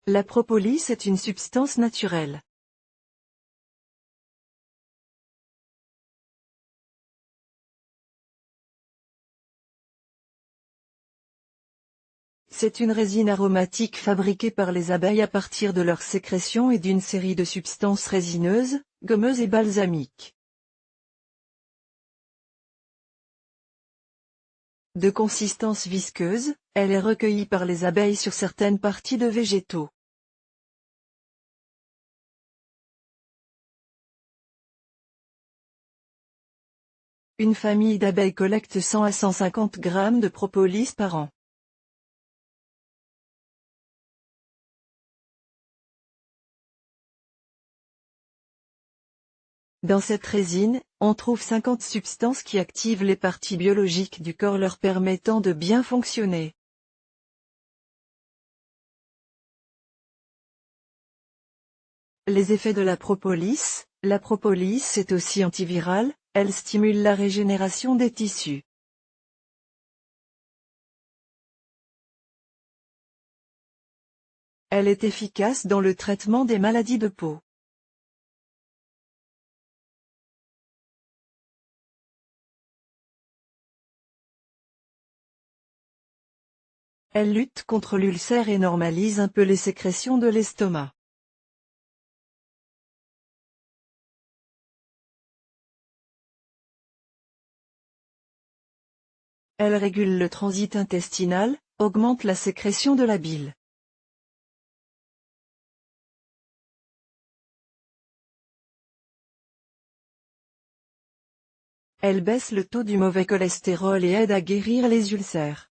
La propolis est une substance naturelle. C'est une résine aromatique fabriquée par les abeilles à partir de leurs sécrétions et d'une série de substances résineuses, gommeuses et balsamiques. De consistance visqueuse, elle est recueillie par les abeilles sur certaines parties de végétaux. Une famille d'abeilles collecte 100 à 150 grammes de propolis par an. Dans cette résine, on trouve 50 substances qui activent les parties biologiques du corps leur permettant de bien fonctionner. Les effets de la propolis est aussi antivirale, elle stimule la régénération des tissus. Elle est efficace dans le traitement des maladies de peau. Elle lutte contre l'ulcère et normalise un peu les sécrétions de l'estomac. Elle régule le transit intestinal, augmente la sécrétion de la bile. Elle baisse le taux du mauvais cholestérol et aide à guérir les ulcères.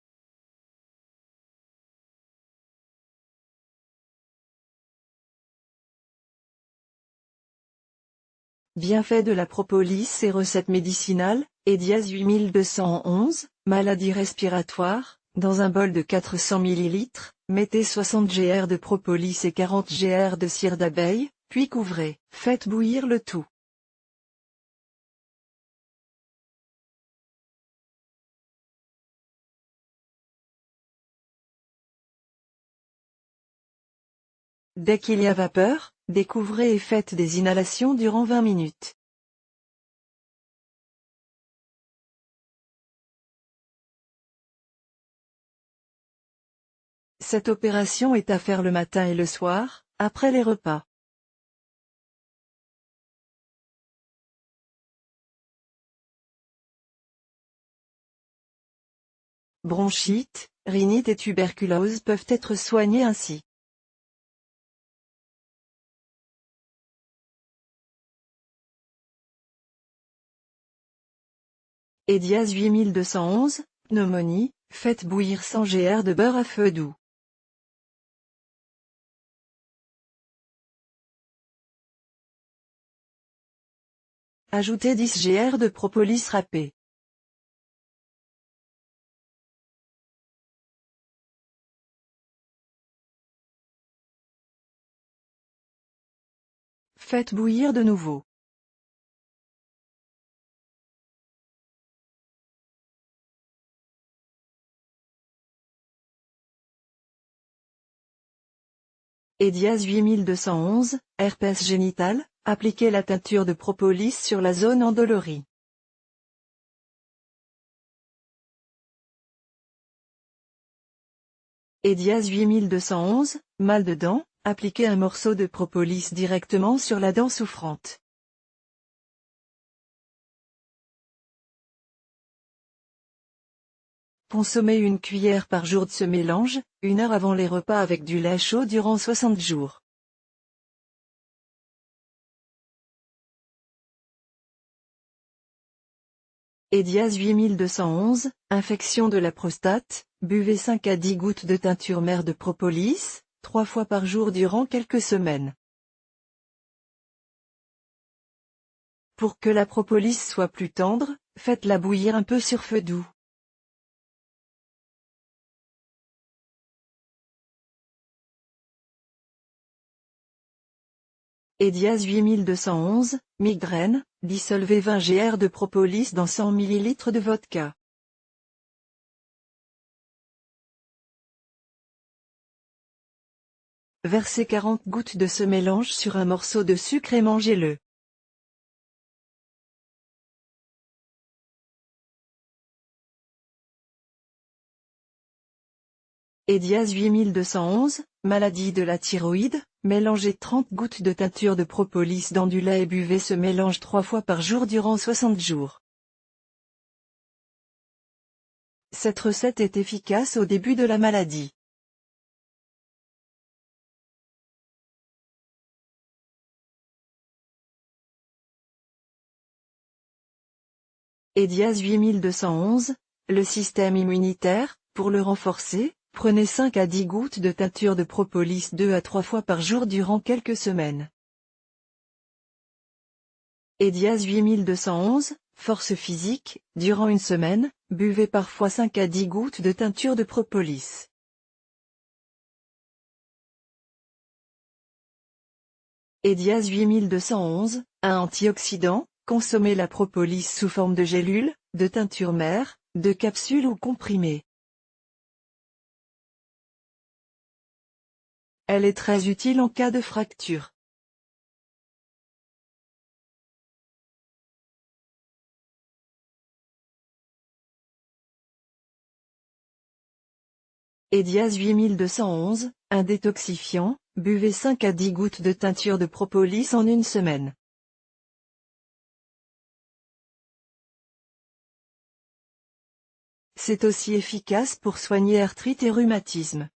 Bienfaits de la propolis et recettes médicinales, Edias 8211, maladie respiratoire, dans un bol de 400 ml, mettez 60 gr de propolis et 40 gr de cire d'abeille, puis couvrez, faites bouillir le tout. Dès qu'il y a vapeur, découvrez et faites des inhalations durant 20 minutes. Cette opération est à faire le matin et le soir, après les repas. Bronchite, rhinite et tuberculose peuvent être soignés ainsi. Edias 8211, pneumonie, faites bouillir 100 gr de beurre à feu doux. Ajoutez 10 gr de propolis râpé. Faites bouillir de nouveau. Edias 8211, herpès génital, appliquez la teinture de propolis sur la zone endolorie. Edias 8211, mal de dents, appliquez un morceau de propolis directement sur la dent souffrante. Consommez une cuillère par jour de ce mélange, 1 heure avant les repas avec du lait chaud durant 60 jours. Edias 8211, infection de la prostate, buvez 5 à 10 gouttes de teinture mère de propolis, 3 fois par jour durant quelques semaines. Pour que la propolis soit plus tendre, faites-la bouillir un peu sur feu doux. Edias 8211, migraine, dissolvez 20 gr de propolis dans 100 ml de vodka. versez 40 gouttes de ce mélange sur un morceau de sucre et mangez-le. Edias 8211, maladie de la thyroïde, mélangez 30 gouttes de teinture de propolis dans du lait et buvez ce mélange 3 fois par jour durant 60 jours. Cette recette est efficace au début de la maladie. Edias 8211, le système immunitaire, pour le renforcer, prenez 5 à 10 gouttes de teinture de propolis 2 à 3 fois par jour durant quelques semaines. Edias 8211, force physique, durant une semaine, buvez parfois 5 à 10 gouttes de teinture de propolis. Edias 8211, un antioxydant, consommez la propolis sous forme de gélule, de teinture mère, de capsule ou comprimée. Elle est très utile en cas de fracture. Edias 8211, un détoxifiant, buvez 5 à 10 gouttes de teinture de propolis en une semaine. C'est aussi efficace pour soigner arthrite et rhumatisme.